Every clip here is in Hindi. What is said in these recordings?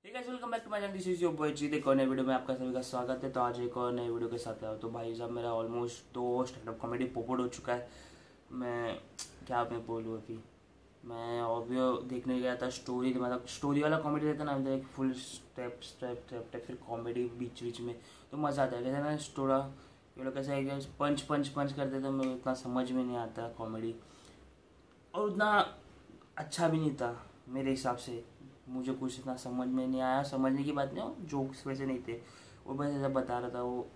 ठीक है, welcome back to my channel. This is your boy Jeet. एक और नए वीडियो में आपका सभी का स्वागत है। तो आज एक और नए वीडियो के साथ आया। तो भाई साहब, मेरा ऑलमोस्ट 2 स्टैंड अप कॉमेडी पोपट हो चुका है। मैं क्या मैं बोलूँ अभी। मैं ऑडियो देखने गया था, स्टोरी मतलब स्टोरी वाला कॉमेडी रहता है ना, एक फुल स्टेप फिर कॉमेडी बीच बीच में, तो मज़ा आता है। कैसे ना थोड़ा ये लोग कैसे है कि पंच पंच पंच करते थे, मुझे इतना समझ में नहीं आता कॉमेडी, और उतना अच्छा भी नहीं था मेरे हिसाब से। मुझे कुछ इतना समझ में नहीं आया। समझने की बात नहीं हो, जोक्स वैसे नहीं थे, वो बस ऐसा बता रहा था, वो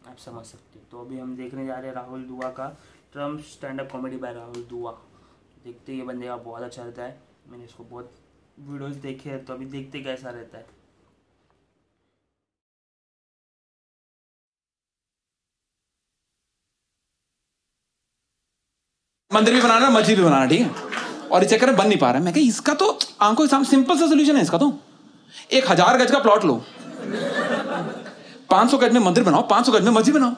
आप समझ सकते हो। तो अभी हम देखने जा रहे हैं राहुल दुआ का Trump stand up comedy bye Rahul दुआ। देखते ये बंदे का बहुत अच्छा रहता है। मैंने इसको बहुत वीडियोस देखे हैं, तो अभी देखते कैसा रहता है। मंदिर भी बनाना, मस्जिद भी बनाना, ठीक है। और इस चक्कर में बन नहीं पा रहा है। मैं कहा इसका तो आंखों के सामने सिंपल सा सोल्यूशन है इसका। तो 1000 गज का प्लॉट लो, 500 गज में मंदिर बनाओ, 500 गज में मस्जिद बनाओ।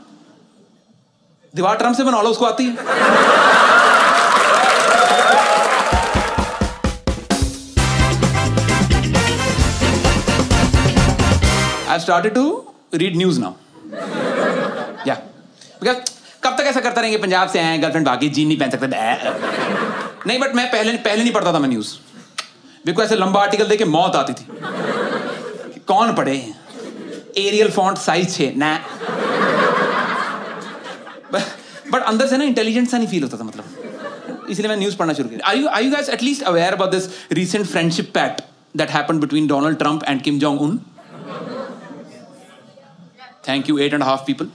दीवार ट्रम्प से बना लो, उसको आती है। I started to read news now, या बिकॉज कब तक ऐसा करता रहेंगे, पंजाब से आए, गर्लफ्रेंड भागी, जीन नहीं पहन सकते। नहीं, बट मैं पहले नहीं पढ़ता था मैं न्यूज, बिल्कुल ऐसे लंबा आर्टिकल देके मौत आती थी। कौन पढ़े, एरियल फॉन्ट साइज 6 ना। बट अंदर से ना इंटेलिजेंट सा नहीं फील होता था, मतलब इसलिए मैं न्यूज पढ़ना शुरू किया। Are you guys at least aware about this recent friendship pact that happened between Donald Trump and Kim Jong Un? Thank you 8.5 people.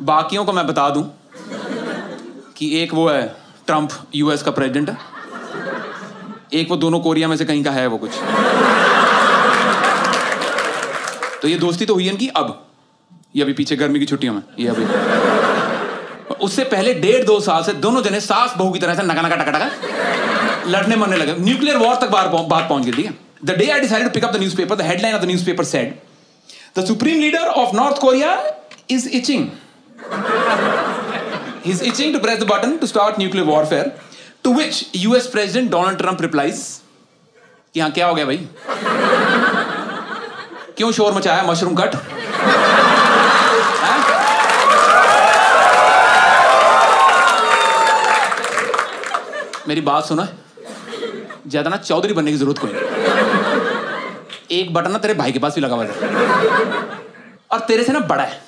बाकियों को मैं बता दूं कि एक वो है ट्रंप यूएस का प्रेसिडेंट है, एक वो दोनों कोरिया में से कहीं का है वो कुछ। तो ये दोस्ती तो हुई है इनकी अब, ये अभी पीछे गर्मी की छुट्टियों में, ये अभी। उससे पहले 1.5-2 साल से दोनों जने सास बहू की तरह से नका नका टका टका लड़ने मरने लगे। न्यूक्लियर वॉर तक बात पहुंच गई थी। The day I decided to pick up the newspaper, the headline of the newspaper said the supreme leader of North Korea is itching. He's itching to press the button to start nuclear warfare. To which US President Donald Trump replies कि हाँ क्या हो गया भाई, क्यों शोर मचाया, मशरूम कट? मेरी बात सुना, ज्यादा ना चौधरी बनने की जरूरत कोई नहीं। एक बटन ना तेरे भाई के पास भी लगा हुआ है और तेरे से ना बड़ा है।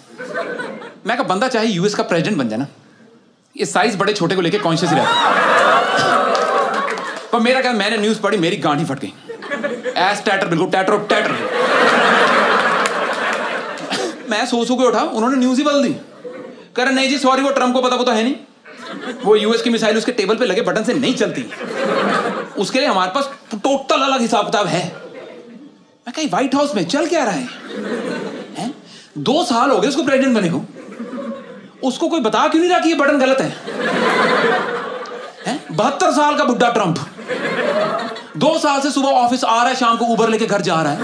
मैं कहा बंदा चाहे यूएस का प्रेसिडेंट बन जाए ना, ये साइज बड़े छोटे को लेके कॉन्शियस रहता। पर मेरा क्या, मैंने न्यूज पढ़ी, मेरी गांठ ही फट गई। एस टैटर, बिल्कुल टैटर। मैं सो के उठा, उन्होंने न्यूज ही बदल दी। कह रहे नहीं जी सॉरी, वो ट्रम्प को पता तो है नहीं, वो यूएस की मिसाइल उसके टेबल पे लगे बटन से नहीं चलती, उसके लिए हमारे पास टोटल अलग हिसाब किताब है। मैं कहीं व्हाइट हाउस में चल क्या रहा है? 2 साल हो गए उसको प्रेसिडेंट बने को, उसको कोई बता क्यों नहीं रहा कि ये बटन गलत है? 72 साल का बुड्ढा ट्रंप 2 साल से सुबह ऑफिस आ रहा है, शाम को उबर लेके घर जा रहा है।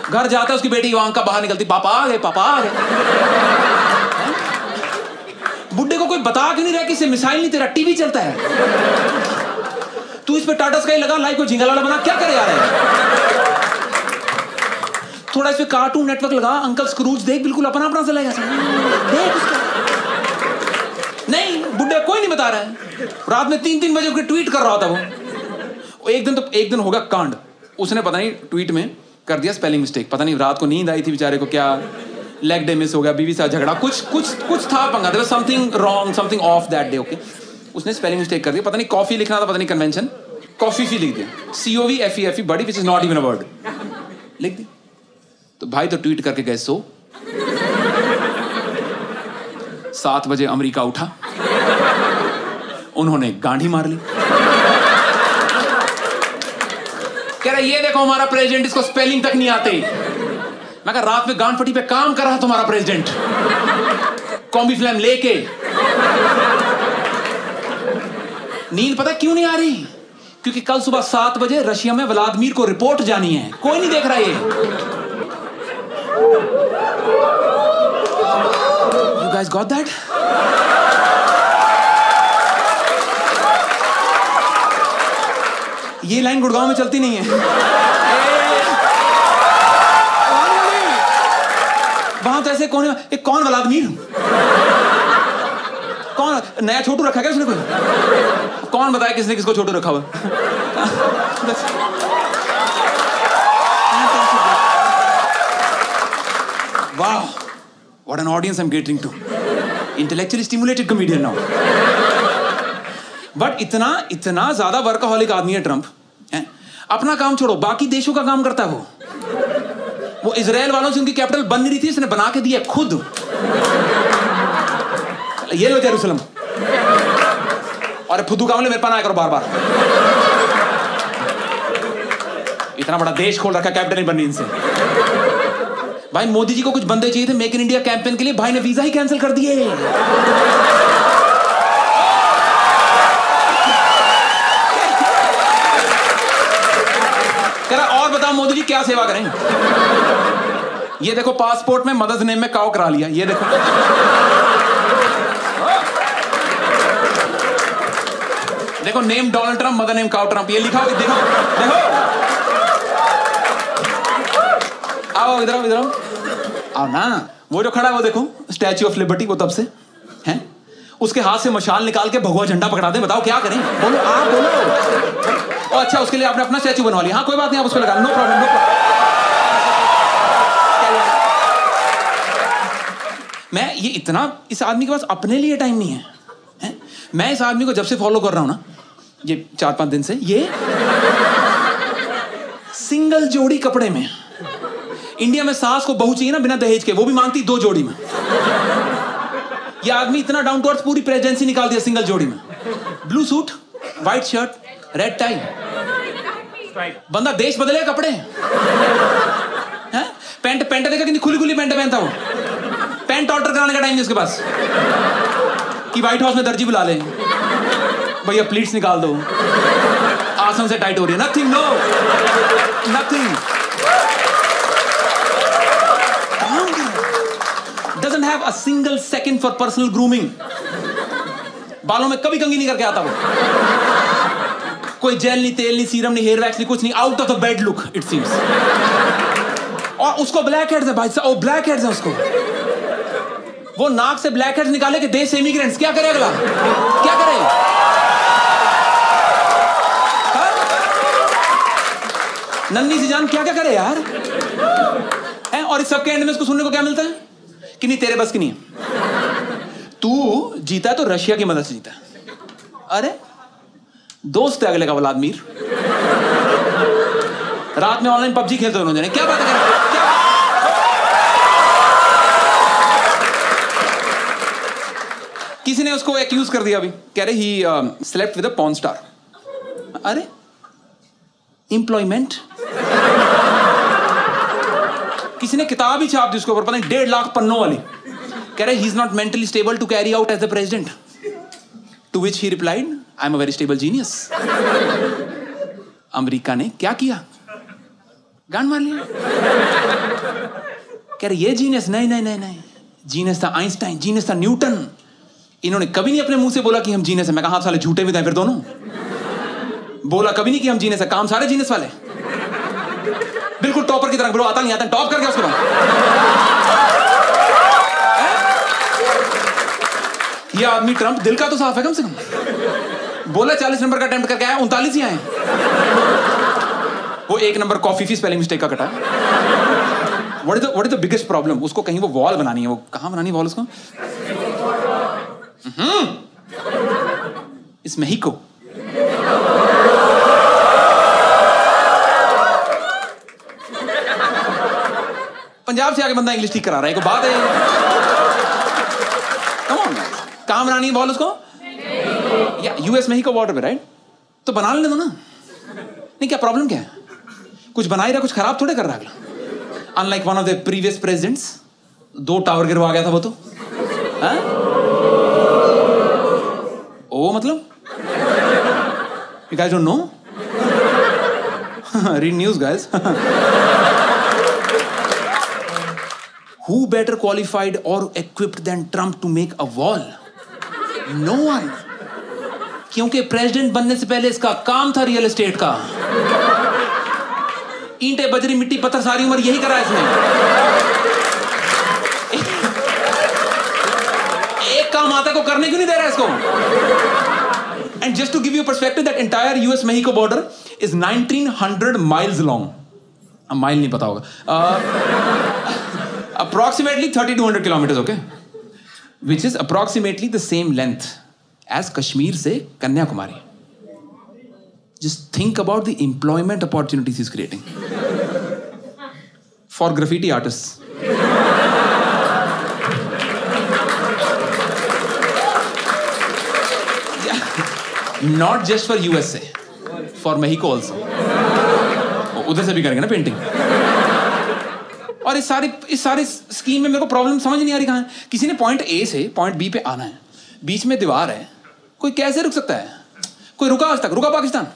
घर जाता है, उसकी बेटी इवांका बाहर निकलती, पापा आ गए। बुड्ढे को कोई बता क्यों नहीं रहा कि इससे मिसाइल नहीं, तेरा टीवी चलता है, तू इस पे टाटा स्काई लगा, लाइव को झिंगालाला बना, क्या करे यार? थोड़ा इस पे कार्टून नेटवर्क लगा, अंकल स्क्रूज देख, बिल्कुल अपना से लगेगा, देख उसका। नहीं, बुड्ढे कोई नहीं बता रहा है। रात में 3-3 बजे उसके ट्वीट कर रहा था वो। एक दिन होगा कांड, उसने पता नहीं ट्वीट में कर दिया स्पेलिंग मिस्टेक, पता नहीं रात को नींद आई थी बेचारे को, क्या लेग डे मिस हो गया, बीवी से झगड़ा, कुछ था पंगा, there was something wrong, something of that day. Okay, उसने स्पेलिंग मिस्टेक कर दिया, पता नहीं कॉफी लिखना था, पता नहीं कन्वेंशन, कॉफी लिख दिया, COVFEFE बड़ी, which is not even a word, लिख दी। तो भाई तो ट्वीट करके गए 7 बजे अमेरिका उठा, उन्होंने गांडी मार ली। कह रहा ये देखो हमारा प्रेसिडेंट, इसको स्पेलिंग तक नहीं आते। मैं कहा रात में गांड फटी पे काम कर रहा तुम्हारा प्रेसिडेंट, कॉम्बी फ्लैम लेके। नींद पता क्यों नहीं आ रही? क्योंकि कल सुबह 7 बजे रशिया में व्लादिमीर को रिपोर्ट जानी है, कोई नहीं देख रहा ये। You guys got that? ये लाइन गुड़गांव में चलती नहीं है। वहां तो ऐसे कौन वाला आदमी, कौन नया छोटू रखा क्या उसने? कोई कौन बताया किसने किसको छोटू रखा हुआ? वाह, what an audience I'm catering to. Intellectually stimulated comedian now. But इतना ज्यादा वर्कaholic आदमी है ट्रम्प, अपना काम छोड़ो बाकी देशों का काम करता है वो इजराइल वालों से उनकी कैपिटल बन नहीं रही थी, इसने बना के दिया खुद। ये लो जेरूसलम, और फुद्दू कामले मेरे पास आया करो बार बार। इतना बड़ा देश खोल रखा, कैपिटल नहीं बननी इनसे। भाई मोदी जी को कुछ बंदे चाहिए थे मेक इन इंडिया कैंपेन के लिए, भाई ने वीजा ही कैंसिल कर दिए। और बताओ मोदी जी क्या सेवा करें? ये देखो पासपोर्ट में मदर्स नेम में काव करा लिया, ये देखो। देखो name Donald Trump, mother name काव ट्रम्प, ये लिखा हो, देखो देखो। आओ इधर आओ, इधर आओ, आओ ना। वो जो खड़ा है वो देखो, स्टैच्यू ऑफ लिबर्टी, वो तब से हैं। उसके हाथ से मशाल निकाल के भगवा झंडा पकड़ा दे, बताओ क्या करें? बोलो आप बोलो। ओ अच्छा, उसके लिए आपने अपना स्टैच्यू बनवा लिया। हाँ कोई बात नहीं, आप उस पर लगा, नो प्रॉब्लम, नो प्रॉब्लम। मैं ये इतना, इस आदमी के पास अपने लिए टाइम नहीं है, हैं? मैं इस आदमी को जब से फॉलो कर रहा हूं ना, ये 4-5 दिन से, ये सिंगल जोड़ी कपड़े में, इंडिया में सास को बहू चाहिए ना बिना दहेज के, वो भी मांगती 2 जोड़ी में। ये आदमी इतना डाउन टू अर्थ, पूरी प्रेजेंसी निकाल दिया सिंगल जोड़ी में। Blue suit, white shirt, red tie, बंदा देश बदले कपड़े हैं। पैंट देखा कितनी खुली खुली पैंट पहनता वो। पैंट ऑर्डर कराने का टाइम नहीं उसके पास कि व्हाइट हाउस में दर्जी बुला ले, भैया प्लीट्स निकाल दो, आसन से टाइट हो रही है। Nothing, no nothing. Doesn't have a single second for personal grooming. बालों में कभी कंघी नहीं करके आता वो। कोई जेल नहीं, तेल नहीं, सीरम नहीं, हेयर वैक्स नहीं, कुछ नहीं। Out of the bed look it seems. और उसको ब्लैक हेड्स है भाई साहब, ब्लैक हेड्स है उसको। वो नाक से ब्लैक हेड्स निकाले कि देश से इमिग्रेंट्स, क्या करे अगला? क्या करे? नन्ही सी जान क्या क्या करे यार? और इस सबके एंड में इसको सुनने को क्या मिलता है कि नहीं तेरे बस की नहीं है, तू जीता तो रशिया की मदद से जीता। अरे दोस्त है अगले का व्लादिमीर, रात में ऑनलाइन पबजी खेलते दोनों जने, क्या बात है? क्या? किसी ने उसको एक्यूज कर दिया अभी, कह रहे he slept with a porn star. अरे एम्प्लॉयमेंट, किसी ने किताब ही छाप दी उसके ऊपर, पता नहीं 1.5 लाख पन्नों वाली, कह रहे he is not mentally stable to carry out as the president. To which he replied, I am a very stable genius. America ने क्या किया? गांड मार लिया। कह रहे ये जीनियस, नहीं नहीं नहीं नहीं, जीनियस था आइंस्टाइन, जीनियस था न्यूटन। इन्होंने कभी नहीं अपने मुंह से बोला कि हम जीनियस है। मैं कहा साले झूठे भी थे फिर दोनों। बोला कभी नहीं कि हम जीनियस है, काम सारे जीनियस वाले, बिल्कुल टॉपर की तरह। ब्रो आता नहीं आता, टॉप कर गया उसके बाद। ये आदमी ट्रम्प दिल का तो साफ है कम से कम। बोला 40 नंबर का अटेम्प्ट करके आया, 39 ही आए। वो 1 नंबर कॉफी फी स्पेलिंग मिस्टेक का कटा। What is the biggest problem? उसको कहीं वो वॉल बनानी है, वो कहां बनानी है वॉल उसको? इस मेहिको। पंजाब से आके बंदा इंग्लिश ठीक करा रहा है, कोई बात है? कम ऑन, कहां बनानी है वॉल उसको? या यूएस मेहिको बॉर्डर पे, राइट? तो बना लेने दो ना। नहीं क्या प्रॉब्लम क्या है? कुछ बना ही रहा, कुछ खराब थोड़े कर रहा है। Unlike one of the previous presidents, 2 tower गिरवा गया था वो तो। ओ मतलब you guys don't know? Read news guys. Who better qualified or equipped than Trump to make a wall? No one. क्योंकि प्रेसिडेंट बनने से पहले इसका काम था रियल एस्टेट का। ईंटे बजरी मिट्टी पत्थर सारी उम्र यही करा इसने। एक काम आता को करने क्यों नहीं दे रहा इसको? And just to give you perspective, that entire US Mexico border is 1900 miles long. Mile नहीं पता होगा, approximately 3200 kilometre, okay, which is approximately the same length as Kashmir से Kanyakumari. Just think about the employment opportunities he's creating for graffiti artists. Yeah. Not just for USA, for Mexico also. उधर से भी करेंगे ना पेंटिंग। और इस सारी स्कीम में मेरे को प्रॉब्लम समझ नहीं आ रही कहाँ है। किसी ने पॉइंट ए से पॉइंट बी पे आना है, बीच में दीवार है, कोई कैसे रुक सकता है? कोई रुका आज तक? रुका पाकिस्तान?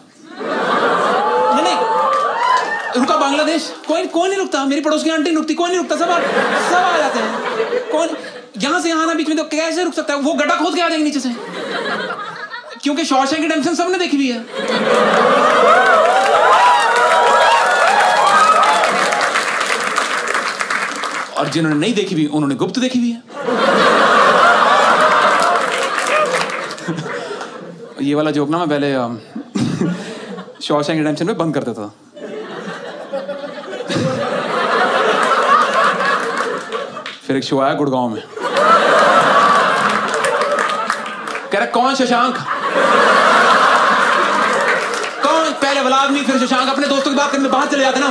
नहीं, रुका बांग्लादेश? कोई नहीं रुकता। मेरी पड़ोस की आंटी नहीं रुकती, कोई नहीं रुकता, सब आ जाते हैं। कौन यहां से आना बीच में तो कैसे रुक सकता है? वो गड्ढा खोद के आ जाएंगे नीचे से, क्योंकि शॉशैंक रिडेम्पशन सबने देखी हुई है। और जिन्होंने नहीं देखी हुई उन्होंने गुप्त देखी हुई है। ये वाला जोक ना मैं पहले शॉशैंक रिडेम्पशन में बंद कर देता था। फिर एक शो आया गुड़गांव में, कह रहा कौन शशांक, कौन? पहले व्लादिमीर फिर शशांक। अपने दोस्तों की बात करने बाहर चले जाते ना।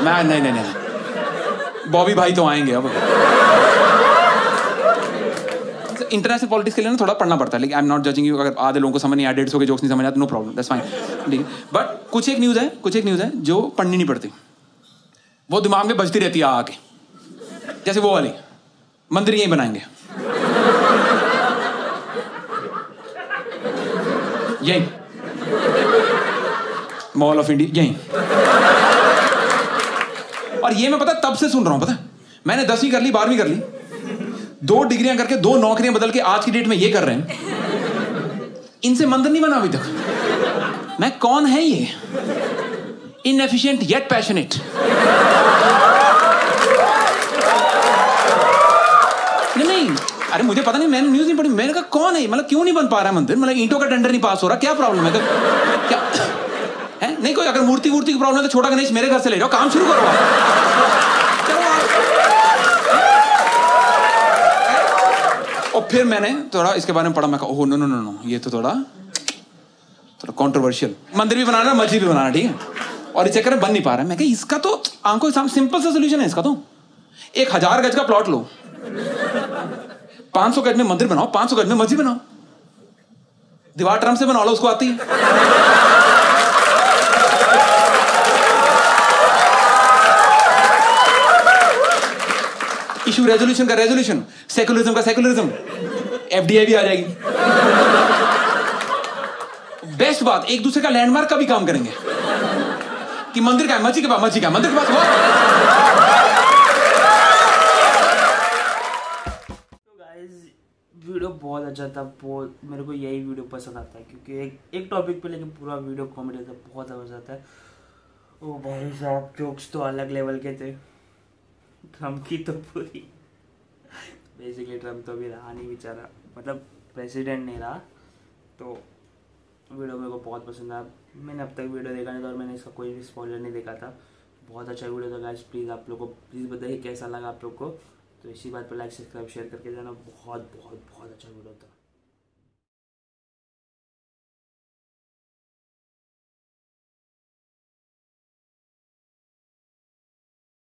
मैं नहीं, बॉबी भाई तो आएंगे अब। इंटरनेशनल पॉलिटिक्स के लिए ना थोड़ा पढ़ना पड़ता है, लेकिन I am not judging you. अगर आधे लोगों को समझ नहीं आया, 150 के जोक्स नहीं समझ आते, नो प्रॉब्लम, दैट्स फाइन, ठीक है। बट कुछ एक न्यूज़ है जो पढ़नी नहीं पड़ती, वो दिमाग में बजती रहती है आके। जैसे वो वाली, मंदिर यहीं बनाएंगे, यहीं मॉल ऑफ इंडिया यहीं। और ये मैं पता तब से सुन रहा हूं, पता मैंने 10वीं कर ली, 12वीं कर ली, 2 डिग्रियां करके 2 नौकरियां बदल के आज की डेट में ये कर रहे हैं। इनसे मंदिर नहीं बना अभी तक। मैं कौन है ये? Inefficient yet passionate. नहीं, अरे मुझे पता नहीं, मैंने न्यूज नहीं पढ़ी। मैंने कहा कौन है, मतलब क्यों नहीं बन पा रहा है मंदिर? मतलब ईंटों का टेंडर नहीं पास हो रहा, क्या प्रॉब्लम है? क्या है? नहीं, कोई अगर मूर्ति की प्रॉब्लम है तो छोटा गणेश मेरे घर से ले जाओ, काम शुरू करो। और फिर मैंने थोड़ा इसके बारे में पढ़ा, मैं कहा ओह नो, ये तो थोड़ा कंट्रोवर्शियल। मंदिर भी बनाना, मस्जिद भी बनाना, ठीक है, और इस चक्कर में बन नहीं पा रहा है। मैं कहा इसका तो आंखों के सामने सिंपल सा सोल्यूशन है इसका तो। 1000 गज का प्लॉट लो, 500 गज में मंदिर बनाओ, 500 गज में मस्जिद बनाओ। दीवार ट्रम से बना लो, उसको आती है। इशू रेजोल्यूशन का रेजोल्यूशन, सेकुलरिज्म का सेकुलरिज्म, एफडीआई भी आ जाएगी। बेस्ट बात, एक दूसरे का लैंडमार्क का भी काम करेंगे कि मंदिर का है, मस्जिद के पास, मस्जिद का मंदिर के पास। तो गाइस वीडियो बहुत अच्छा था, बहुत मेरे को यही वीडियो पसंद आता है, क्योंकि एक टॉपिक पे लेकिन पूरा वीडियो कॉमेडी था, बहुत जबरदस्त आता है। ओ भाई साहब, जोक्स तो अलग लेवल के थे। ट्रम्प की तो पूरी बेसिकली ट्रम्प तो अभी रहा नहीं बेचारा, मतलब प्रेसिडेंट नहीं रहा। तो वीडियो मेरे को बहुत पसंद आया। मैंने अब तक वीडियो देखा नहीं था और मैंने इसका कोई भी स्पॉइलर नहीं देखा था। बहुत अच्छा वीडियो था गाइस। प्लीज़ आप लोग को प्लीज़ बताइए कैसा लगा आप लोग को। तो इसी बात पर लाइक सब्सक्राइब शेयर करके जाना। बहुत बहुत बहुत अच्छा वीडियो था।